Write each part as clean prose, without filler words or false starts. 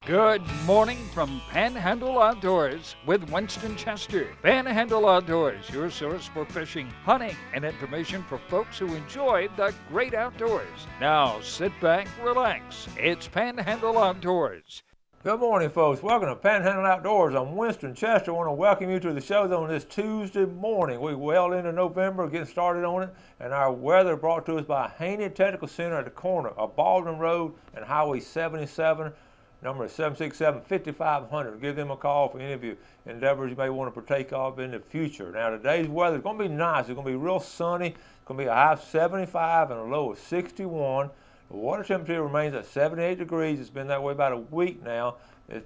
Good morning from Panhandle Outdoors with Winston Chester. Panhandle Outdoors, your source for fishing, hunting, and information for folks who enjoy the great outdoors. Now sit back, relax. It's Panhandle Outdoors. Good morning, folks. Welcome to Panhandle Outdoors. I'm Winston Chester. I want to welcome you to the show on this Tuesday morning. We're well into November, getting started on it, and our weather brought to us by Haney Technical Center at the corner of Baldwin Road and Highway 77. Number is 767-5500. Give them a call for any of your endeavors you may want to partake of in the future. Now, today's weather is going to be nice. It's going to be real sunny. It's going to be a high of 75 and a low of 61. The water temperature remains at 78 degrees. It's been that way about a week now. But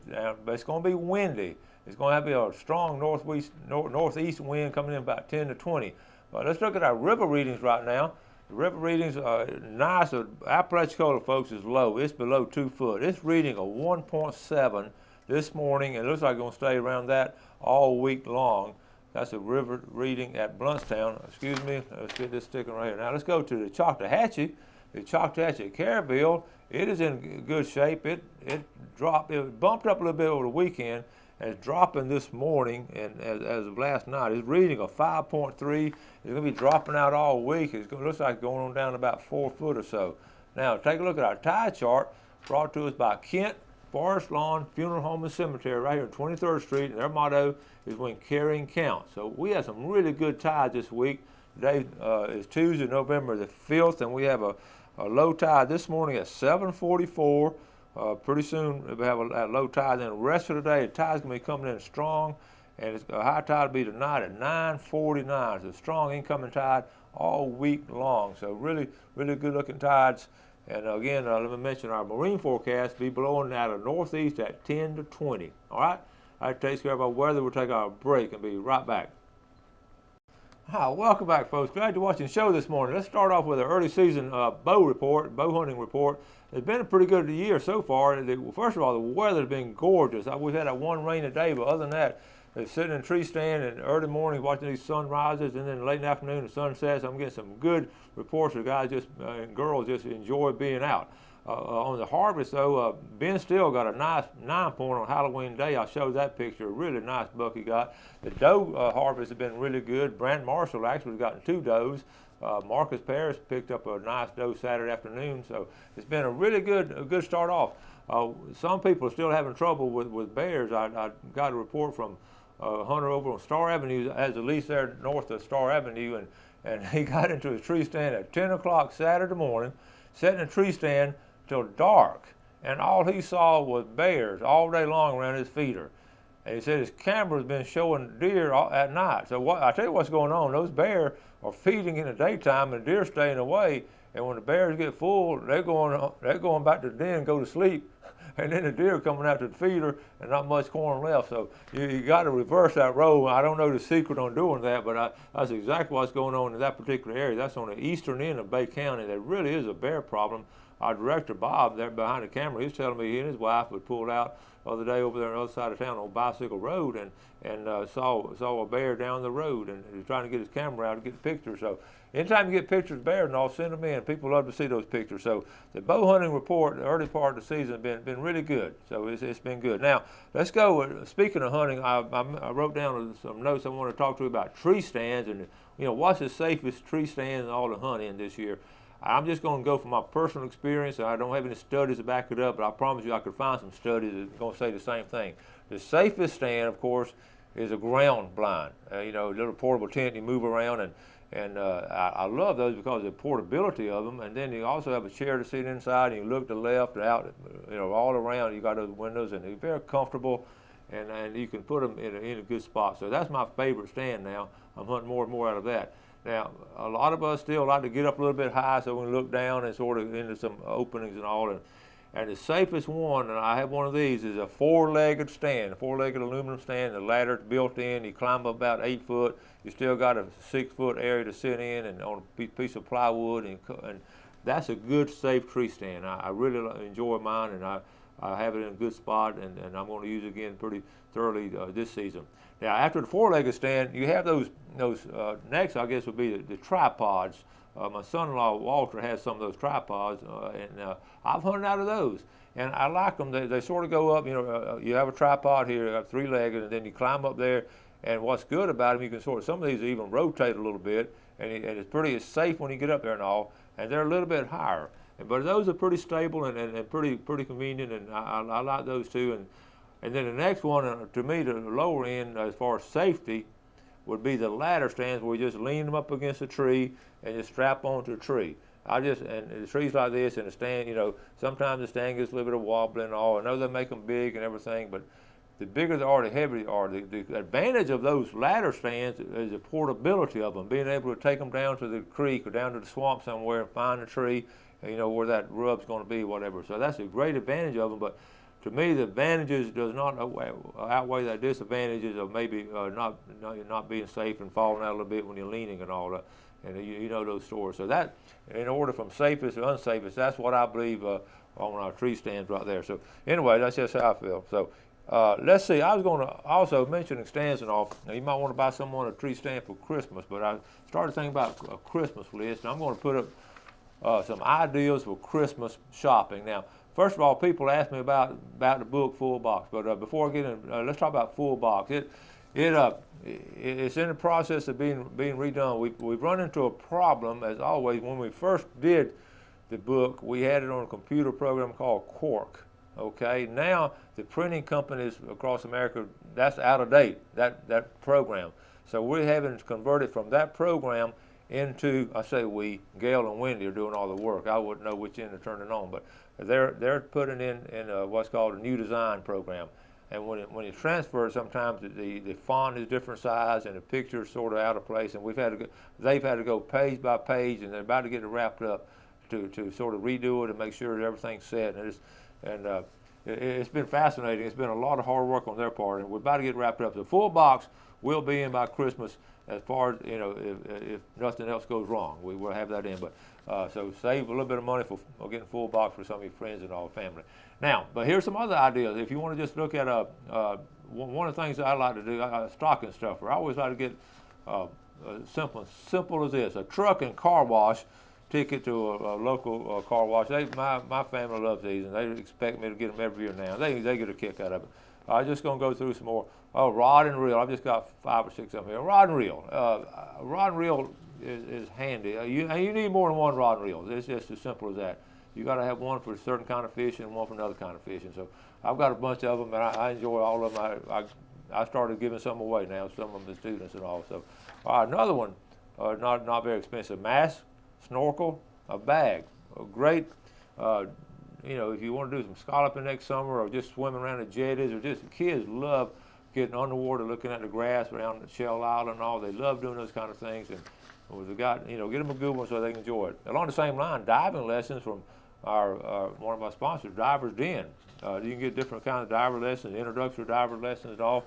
it's going to be windy. It's going to be a strong northeast wind coming in about 10 to 20. But let's look at our river readings right now. The river readings are nice. Apalachicola, folks, is low. It's below 2 foot. It's reading a 1.7 this morning, and it looks like it's going to stay around that all week long. That's a river reading at Bluntstown. Excuse me. Let's get this sticker right here. Now let's go to the Choctawhatchee. The Choctawhatchee at Caryville, it is in good shape. It bumped up a little bit over the weekend, and it's dropping this morning, and as of last night, it's reading a 5.3. It's going to be dropping out all week. It looks like going on down about 4 foot or so. Now, take a look at our tide chart brought to us by Kent Forest Lawn Funeral Home and Cemetery right here on 23rd Street, and their motto is when carrying counts. So we have some really good tides this week. Today is Tuesday, November the 5th, and we have a low tide this morning at 7:44. Pretty soon we'll have a low tide. Then the rest of the day, the tide's going to be coming in strong, and a high tide will be tonight at 9:49. It's a strong incoming tide all week long. So really, really good looking tides. And again, let me mention our marine forecast be blowing out of northeast at 10 to 20. All right? That takes care of our weather. We'll take our break and be right back. Hi, welcome back, folks. Glad you're watching the show this morning. Let's start off with an early season bow hunting report. It's been a pretty good year so far. First of all, the weather's been gorgeous. We've had that one rainy day, but other than that, it's sitting in a tree stand in early morning watching these sunrises, and then late in the afternoon the sun sets. I'm getting some good reports of guys and girls just enjoy being out. On the harvest, though, Ben Steele got a nice 9-point on Halloween Day. I showed that picture. A really nice buck he got. The doe harvest has been really good. Brant Marshall actually has gotten 2 does. Marcus Parrish picked up a nice doe Saturday afternoon. So it's been a really good start off. Some people are still having trouble with bears. I got a report from Hunter over on Star Avenue, has a lease there north of Star Avenue, and he got into his tree stand at 10 o'clock Saturday morning, sat in a tree stand till dark, and all he saw was bears all day long around his feeder. And he said his camera's been showing deer at night. So I tell you what's going on. Those bears are feeding in the daytime, and the deer staying away. And when the bears get full, they're going back to the den and go to sleep. And then the deer coming out to the feeder and not much corn left. So you got to reverse that role. I don't know the secret on doing that, but that's exactly what's going on in that particular area. That's on the eastern end of Bay County. There really is a bear problem. Our director, Bob, there behind the camera, he's telling me he and his wife would pulled out the other day over there on the other side of town on Bicycle Road and saw a bear down the road, and he was trying to get his camera out to get the picture. So anytime you get pictures of bears, and I'll send them in. People love to see those pictures. So the bow hunting report, the early part of the season, been really good. So it's been good. Now let's go. Speaking of hunting, I wrote down some notes I want to talk to you about tree stands and what's the safest tree stand in all the hunting this year. I'm just going to go from my personal experience. I don't have any studies to back it up, but I promise you I could find some studies that are going to say the same thing. The safest stand, of course, is a ground blind. A little portable tent you move around, and I love those because of the portability of them. And then you also have a chair to sit inside, and you look to the left and out, all around. You got those windows, and they're very comfortable, and you can put them in a good spot. So that's my favorite stand now. I'm hunting more and more out of that. Now, a lot of us still like to get up a little bit high so we can look down and sort of into some openings and all. And the safest one, and I have one of these, is a 4-legged stand, a 4-legged aluminum stand. The ladder's built in. You climb up about 8 foot. You still got a 6-foot area to sit in, and on a piece of plywood, and that's a good, safe tree stand. I really enjoy mine, and I have it in a good spot, and I'm going to use it again pretty thoroughly this season. Now, after the four-legged stand, you have those next, I guess, would be the tripods. My son-in-law, Walter, has some of those tripods, and I've hunted out of those. And I like them. They sort of go up, you have a tripod here, three-legged, and then you climb up there. And what's good about them, you can some of these even rotate a little bit, and it's safe when you get up there and all, and they're a little bit higher. But those are pretty stable and pretty convenient, and I like those too. And then the next one, to me, the lower end as far as safety, would be the ladder stands where you just lean them up against a tree and just strap onto a tree. And the trees like this and the stand, sometimes the stand gets a little bit of wobbling and all. I know they make them big and everything, but the bigger they are, the heavier they are. The advantage of those ladder stands is the portability of them, being able to take them down to the creek or down to the swamp somewhere and find a tree, where that rub's going to be, whatever. So that's a great advantage of them, but to me, the advantages does not outweigh the disadvantages of maybe not being safe and falling out a little bit when you're leaning and all that. And you know those stories. So that, in order from safest to unsafest, that's what I believe on our tree stands right there. So anyway, that's just how I feel. So let's see. I was going to also mention stands and all. Now, you might want to buy someone a tree stand for Christmas, but I started thinking about a Christmas list, and I'm going to put up some ideas for Christmas shopping. Now, first of all, people ask me about the book Full Box, but before I get in, let's talk about Full Box. It's in the process of being redone. We've run into a problem, as always. When we first did the book, we had it on a computer program called Quark. Okay, now the printing companies across America, that's out of date, that program. So we're having to convert it from that program into, I say we, Gail and Wendy are doing all the work. I wouldn't know which end to turn it on, but they're putting in what's called a new design program. And when you transfer it, sometimes the font is different size and the picture is sort of out of place. And they've had to go page by page, and they're about to get it wrapped up to sort of redo it and make sure that everything's set. And it's been fascinating. It's been a lot of hard work on their part, and we're about to get wrapped up. The Full Box will be in by Christmas, as far as if nothing else goes wrong. We will have that in. But so save a little bit of money for getting Full Box for some of your friends and all family. Now, but here's some other ideas. If you want to just look at one of the things that I like to do, stocking stuffer. I always like to get simple as this: a truck and car wash ticket to a local car wash. My family loves these, and they expect me to get them every year now. They get a kick out of it. I'm just going to go through some more. Rod and reel. I've just got 5 or 6 of them here. Rod and reel. Rod and reel is handy. You need more than one rod and reel. It's just as simple as that. You got to have one for a certain kind of fishing and one for another kind of fishing. So I've got a bunch of them, and I enjoy all of them. I started giving some away now, some of them to students and all. So another one, not very expensive. Mask, snorkel, a bag. A great, if you want to do some scalloping next summer or just swimming around the jetties, or just kids love getting underwater, looking at the grass around the Shell Island and all. They love doing those kind of things. And we've got, get them a good one so they can enjoy it. Along the same line, diving lessons from one of our sponsors, Divers Den. You can get different kinds of diver lessons, introductory diver lessons and all.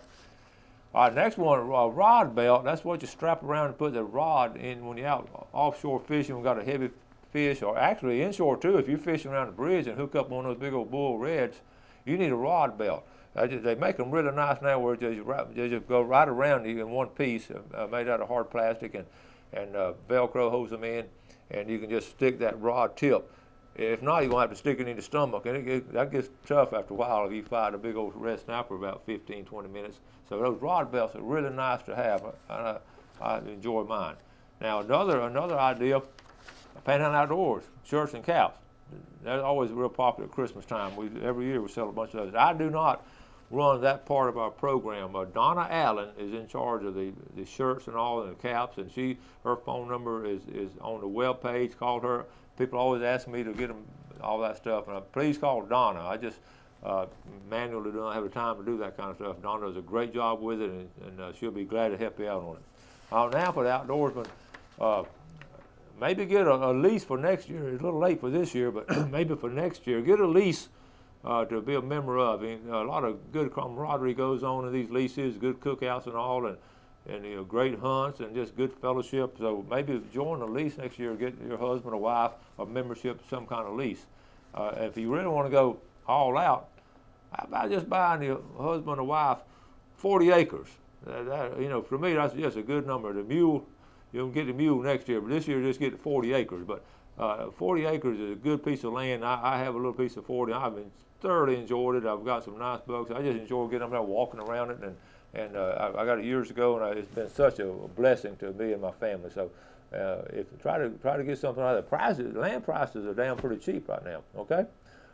All right, next one, rod belt. That's what you strap around and put the rod in when you're out offshore fishing. We've got a heavy fish, or actually inshore too. If you're fishing around the bridge and hook up one of those big old bull reds, you need a rod belt. They make them really nice now, where they just go right around you in one piece, made out of hard plastic, and Velcro holds them in, and you can just stick that rod tip. If not, you're going to have to stick it in the stomach, and that gets tough after a while if you fight a big old red snapper about 15, 20 minutes. So those rod belts are really nice to have. I enjoy mine. Now another idea, Panhandle Outdoors, shirts and caps. They're always real popular at Christmas time. Every year we sell a bunch of those. I do not run that part of our program. Donna Allen is in charge of the shirts and all, and the caps, and her phone number is on the web page. Call her. People always ask me to get them all that stuff, and please call Donna. I just manually don't have the time to do that kind of stuff. Donna does a great job with it, and she'll be glad to help you out on it. Now for the outdoorsman, maybe get a lease for next year. It's a little late for this year, but maybe for next year, get a lease to be a member of. A lot of good camaraderie goes on in these leases, good cookouts and all, and great hunts and just good fellowship. So maybe join a lease next year, get your husband or wife a membership, some kind of lease. If you really want to go all out, how about just buying the husband or wife 40 acres? You know, for me, that's just a good number. The mule, you'll get the mule next year, but this year just get 40 acres. But 40 acres is a good piece of land. I have a little piece of 40. I've been thoroughly enjoyed it. I've got some nice bucks. I just enjoy getting up there walking around it, and I got it years ago, and it's been such a blessing to me and my family. So if try to get something out of the prices, land prices are down pretty cheap right now. Okay,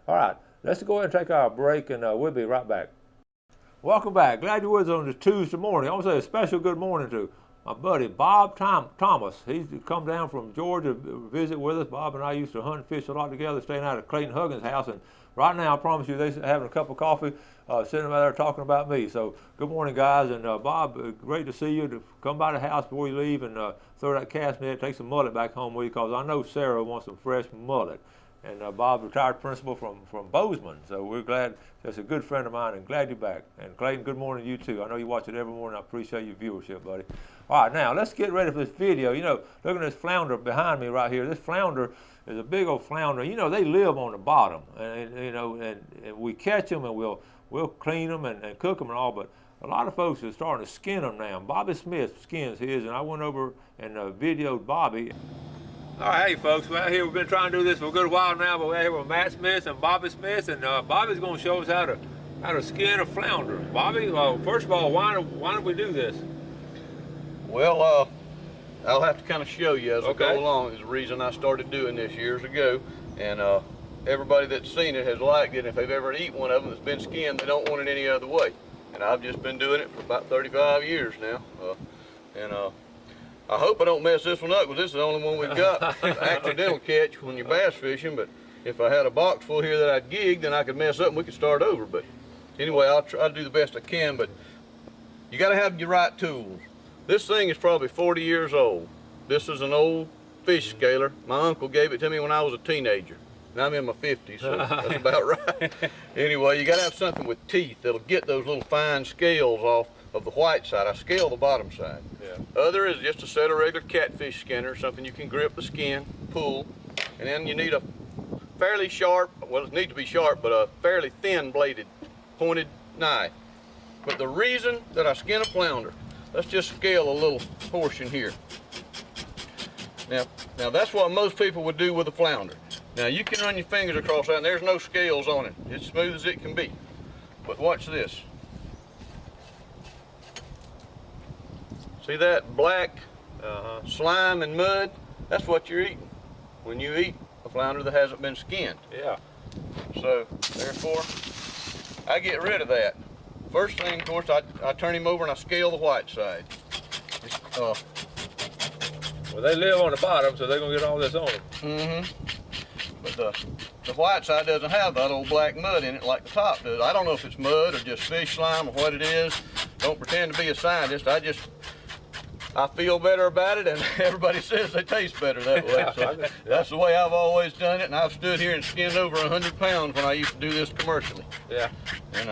all right. Let's go ahead and take our break, and we'll be right back. Welcome back. Glad you're with us on this Tuesday morning. I want to say a special good morning to my buddy Bob Thomas. He's come down from Georgia to visit with us. Bob and I used to hunt and fish a lot together, staying out at Clayton Huggins' house. And right now, I promise you, they're having a cup of coffee, sitting over there talking about me. So good morning, guys. And Bob, great to see you. To come by the house before you leave and throw that cast net, take some mullet back home with you, because I know Sarah wants some fresh mullet. And Bob's retired principal from Bozeman, so we're glad. That's a good friend of mine, and glad you're back. And Clayton, good morning to you too. I know you watch it every morning. I appreciate your viewership, buddy. All right, now let's get ready for this video. You know, look at this flounder behind me right here. This flounder is a big old flounder. You know, they live on the bottom, and you know, and we catch them, and we'll clean them and cook them and all. But a lot of folks are starting to skin them now. Bobby Smith skins his, and I went over and videoed Bobby. All right, hey folks, we're out here. We've been trying to do this for a good while now, but we're out here with Matt Smith and Bobby Smith, and Bobby's going to show us how to skin a flounder. Bobby, first of all, why did we do this? Well, I'll have to kind of show you as we go along. Is the reason I started doing this years ago, and everybody that's seen it has liked it. If they've ever eaten one of them that's been skinned, they don't want it any other way. And I've just been doing it for about 35 years now, I hope I don't mess this one up, because this is the only one we've got. Accidental catch when you're bass fishing, but if I had a box full here that I'd gig, then I could mess up and we could start over. But anyway, I'll try to do the best I can, but you got to have your right tools. This thing is probably 40 years old. This is an old fish scaler. My uncle gave it to me when I was a teenager. Now I'm in my 50s, so that's about right. Anyway, you got to have something with teeth that'll get those little fine scales off of the white side. I scale the bottom side. Yeah. Other is just a set of regular catfish skinner, something you can grip the skin, pull, and then you need a fairly sharp, well, it needs to be sharp, but a fairly thin bladed, pointed knife. But the reason that I skin a flounder, let's just scale a little portion here. Now that's what most people would do with a flounder. Now you can run your fingers across that and there's no scales on it. It's smooth as it can be. But watch this. See that black slime and mud? That's what you're eating when you eat a flounder that hasn't been skinned. Yeah. So therefore, I get rid of that. First thing, of course, I turn him over and I scale the white side. Well, they live on the bottom, so they're gonna get all this on them. Mm-hmm. But the white side doesn't have that old black mud in it like the top does. I don't know if it's mud or just fish slime or what it is. Don't pretend to be a scientist. I feel better about it, and everybody says they taste better that way. So that's the way I've always done it, and I've stood here and skinned over 100 pounds when I used to do this commercially. Yeah. And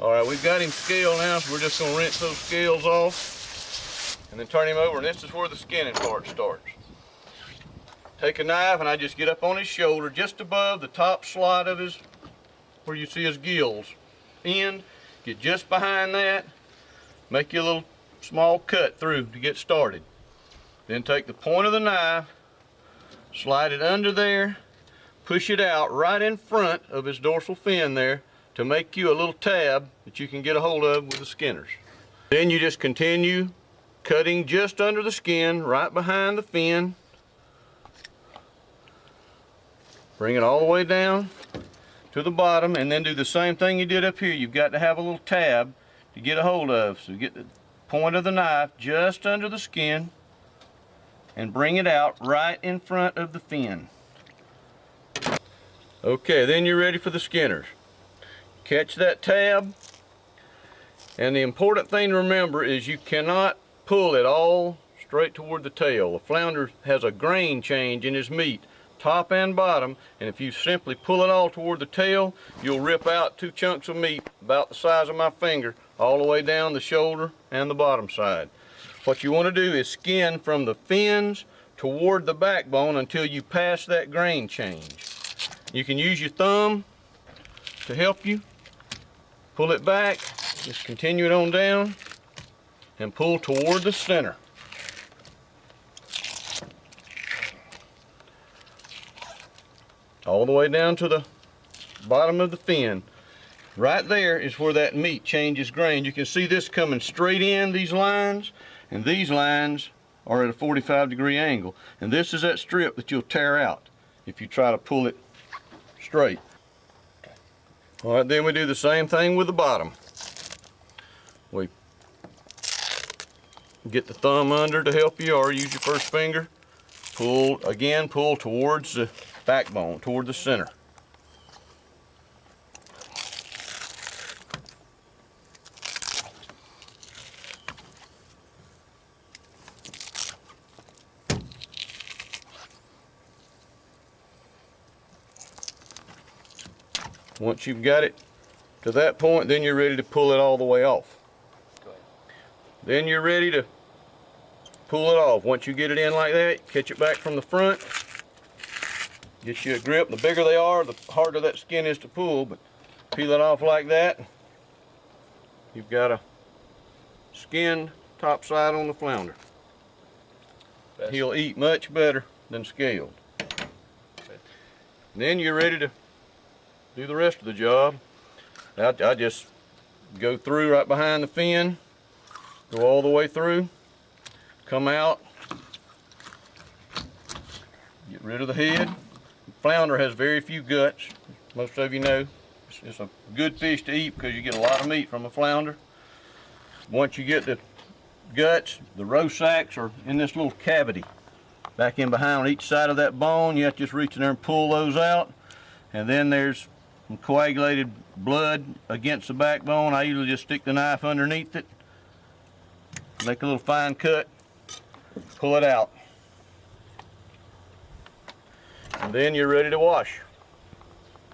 all right, we've got him scaled now, so we're just gonna rinse those scales off and then turn him over, and this is where the skinning part starts. Take a knife, and I just get up on his shoulder, just above the top slot of his, where you see his gills end, get just behind that, make you a little small cut through to get started. Then take the point of the knife, slide it under there, push it out right in front of his dorsal fin there to make you a little tab that you can get a hold of with the skinners. Then you just continue cutting just under the skin, right behind the fin. Bring it all the way down to the bottom, and then do the same thing you did up here. You've got to have a little tab to get a hold of. So get the point of the knife just under the skin and bring it out right in front of the fin. Okay, then you're ready for the skinners. Catch that tab, and the important thing to remember is you cannot pull it all straight toward the tail. The flounder has a grain change in his meat, top and bottom, and if you simply pull it all toward the tail, you'll rip out 2 chunks of meat about the size of my finger all the way down the shoulder and the bottom side. What you want to do is skin from the fins toward the backbone until you pass that grain change. You can use your thumb to help you. Pull it back, just continue it on down, and pull toward the center. All the way down to the bottom of the fin. Right there is where that meat changes grain. You can see this coming straight in, these lines, and these lines are at a 45-degree angle. And this is that strip that you'll tear out if you try to pull it straight. All right, then we do the same thing with the bottom. We get the thumb under to help you, or use your first finger. Pull towards the backbone, toward the center. Once you've got it to that point, then you're ready to pull it all the way off. Then you're ready to pull it off. Once you get it in like that, catch it back from the front. Get you a grip. The bigger they are, the harder that skin is to pull, but peel it off like that. You've got a skinned top side on the flounder. He'll eat much better than scaled. Then you're ready to do the rest of the job. I just go through right behind the fin, go all the way through, come out, get rid of the head. Flounder has very few guts. Most of you know it's a good fish to eat because you get a lot of meat from a flounder. Once you get the guts, the roe sacks are in this little cavity back in behind on each side of that bone. You have to just reach in there and pull those out. And then there's some coagulated blood against the backbone. I usually just stick the knife underneath it, make a little fine cut, pull it out. And then you're ready to wash.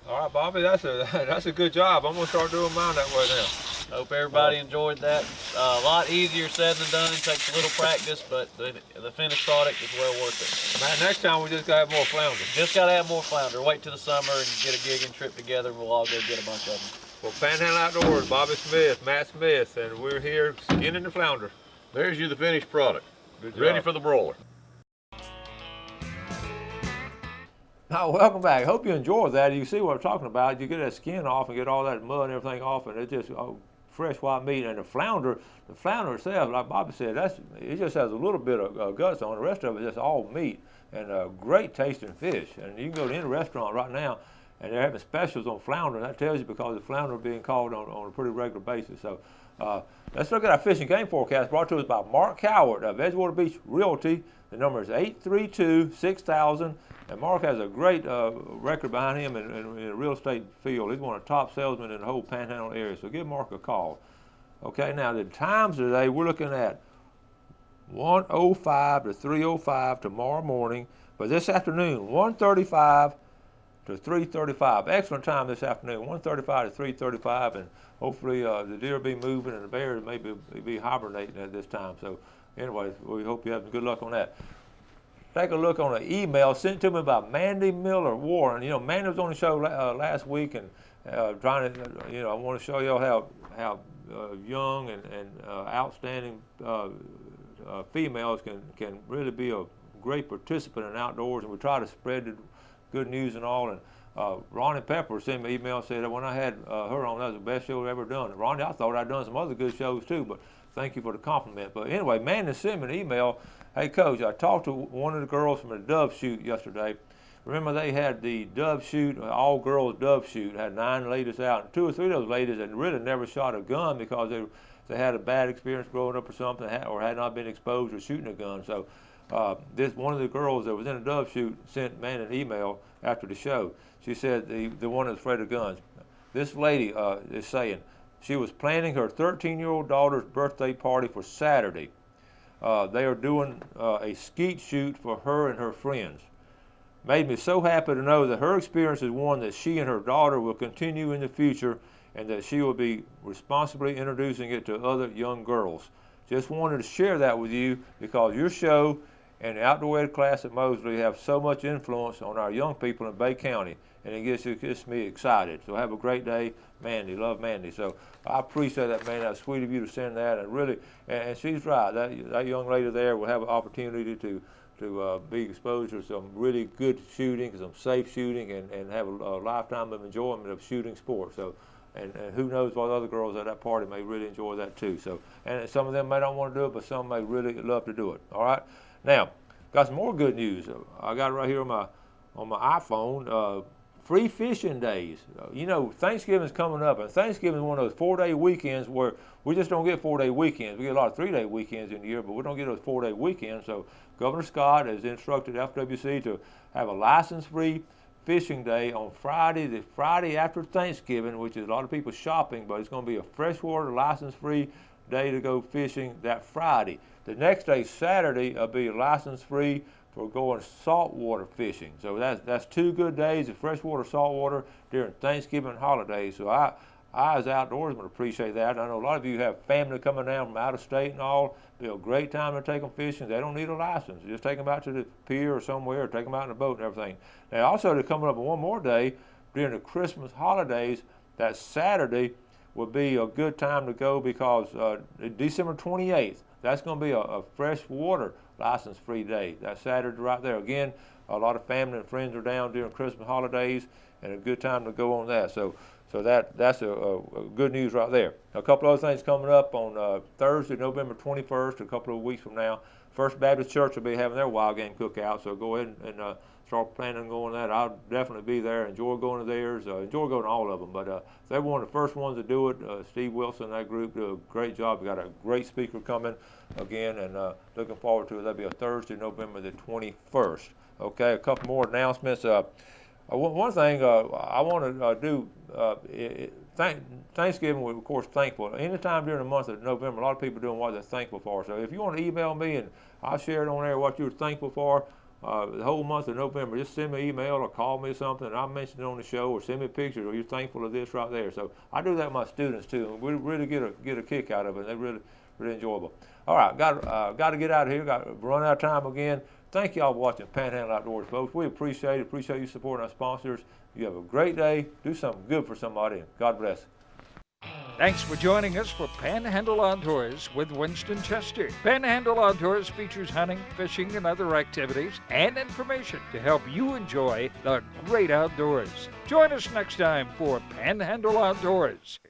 All right, Bobby, that's a good job. I'm gonna start doing mine that way now. Hope everybody enjoyed that. A lot easier said than done. It takes a little practice, but the finished product is well worth it. Man, next time we just gotta have more flounder. Just gotta have more flounder. Wait till the summer and get a gigging trip together, and we'll all go get a bunch of them. Well, Panhandle Outdoors, Bobby Smith, Matt Smith, and we're here skinning the flounder. There's you the finished product. Good job. Ready for the broiler. Now, welcome back. Hope you enjoyed that. You see what I'm talking about. You get that skin off and get all that mud and everything off, and it's just fresh white meat. And the flounder itself, like Bobby said, it just has a little bit of guts on. The rest of it is just all meat and great tasting fish. And you can go to any restaurant right now, and they're having specials on flounder, and that tells you because the flounder is being caught on a pretty regular basis. So let's look at our fishing game forecast brought to us by Mark Howard of Edgewater Beach Realty. The number is 832-6000. And Mark has a great record behind him in the real estate field. He's one of the top salesmen in the whole Panhandle area, so give Mark a call. Okay, now the times today, we're looking at 1:05 to 3:05 tomorrow morning, but this afternoon, 1:35 to 3:35. Excellent time this afternoon, 1:35 to 3:35, and hopefully the deer will be moving and the bears may be hibernating at this time. So anyway, we hope you have good luck on that. Take a look on an email sent to me by Mandy Miller Warren. You know, Mandy was on the show last week, and trying to, I want to show y'all how young and outstanding females can really be a great participant in outdoors, and we try to spread the good news and all. And Ronnie Pepper sent me an email and said that when I had her on, that was the best show I've ever done. And Ronnie, I thought I'd done some other good shows too, but thank you for the compliment. But anyway, Mandy sent me an email. Hey, Coach, I talked to one of the girls from the dove shoot yesterday. Remember, they had the dove shoot, all-girls dove shoot, had 9 ladies out. And 2 or 3 of those ladies had really never shot a gun because they had a bad experience growing up or something, or had not been exposed to shooting a gun. So this one of the girls that was in the dove shoot sent Mandy an email after the show. She said the one that's afraid of guns. This lady is saying she was planning her 13-year-old daughter's birthday party for Saturday. They are doing a skeet shoot for her and her friends. Made me so happy to know that her experience is one that she and her daughter will continue in the future, and that she will be responsibly introducing it to other young girls. Just wanted to share that with you because your show and the outdoor ed class at Mosley have so much influence on our young people in Bay County. and it gets me excited. So have a great day, Mandy. Love, Mandy. So I appreciate that, man. That's sweet of you to send that, and really, and she's right. That young lady there will have an opportunity to be exposed to some really good shooting, some safe shooting, and have a lifetime of enjoyment of shooting sports. So, and who knows what other girls at that party may really enjoy that too. So, and some of them may not want to do it, but some may really love to do it. All right. Now, got some more good news. I got it right here on my iPhone. Free fishing days. You know, Thanksgiving's coming up, and Thanksgiving is one of those 4-day weekends where we just don't get 4-day weekends. We get a lot of 3-day weekends in the year, but we don't get those 4-day weekends. So Governor Scott has instructed FWC to have a license-free fishing day on Friday, the Friday after Thanksgiving, which is a lot of people shopping, but it's going to be a freshwater license-free day to go fishing that Friday. The next day, Saturday, will be license-free for going saltwater fishing. So that's 2 good days of freshwater, saltwater during Thanksgiving holidays. So I as outdoorsman appreciate that. I know a lot of you have family coming down from out of state and all. It'll be a great time to take them fishing. They don't need a license. Just take them out to the pier or somewhere, or take them out in a boat and everything. Now also, they're coming up on one more day during the Christmas holidays. That Saturday would be a good time to go because December 28th, that's going to be a freshwater license-free day. That Saturday right there. Again, a lot of family and friends are down during Christmas holidays, and a good time to go on that. So that's a good news right there. A couple other things coming up on Thursday, November 21st, a couple of weeks from now. First Baptist Church will be having their wild game cookout, so go ahead and start planning on going to that. I'll definitely be there. Enjoy going to theirs. Enjoy going to all of them. But they're one of the first ones to do it. Steve Wilson and that group do a great job. We got a great speaker coming again, and looking forward to it. That'll be a Thursday, November the 21st. Okay, a couple more announcements. One thing I want to do, Thanksgiving, we're of course thankful. Anytime during the month of November, a lot of people are doing what they're thankful for. So if you want to email me and I'll share it on there what you're thankful for the whole month of November, just send me an email or call me or something, and I'll mention it on the show, or send me pictures, or you're thankful of this right there. So I do that with my students too, and we really get a kick out of it. They're really enjoyable. All right, got to get out of here. Got to run out of time again. Thank y'all for watching Panhandle Outdoors, folks. We appreciate it. Appreciate you supporting our sponsors. You have a great day. Do something good for somebody, and God bless. Thanks for joining us for Panhandle Outdoors with Winston Chester. Panhandle Outdoors features hunting, fishing, and other activities and information to help you enjoy the great outdoors. Join us next time for Panhandle Outdoors.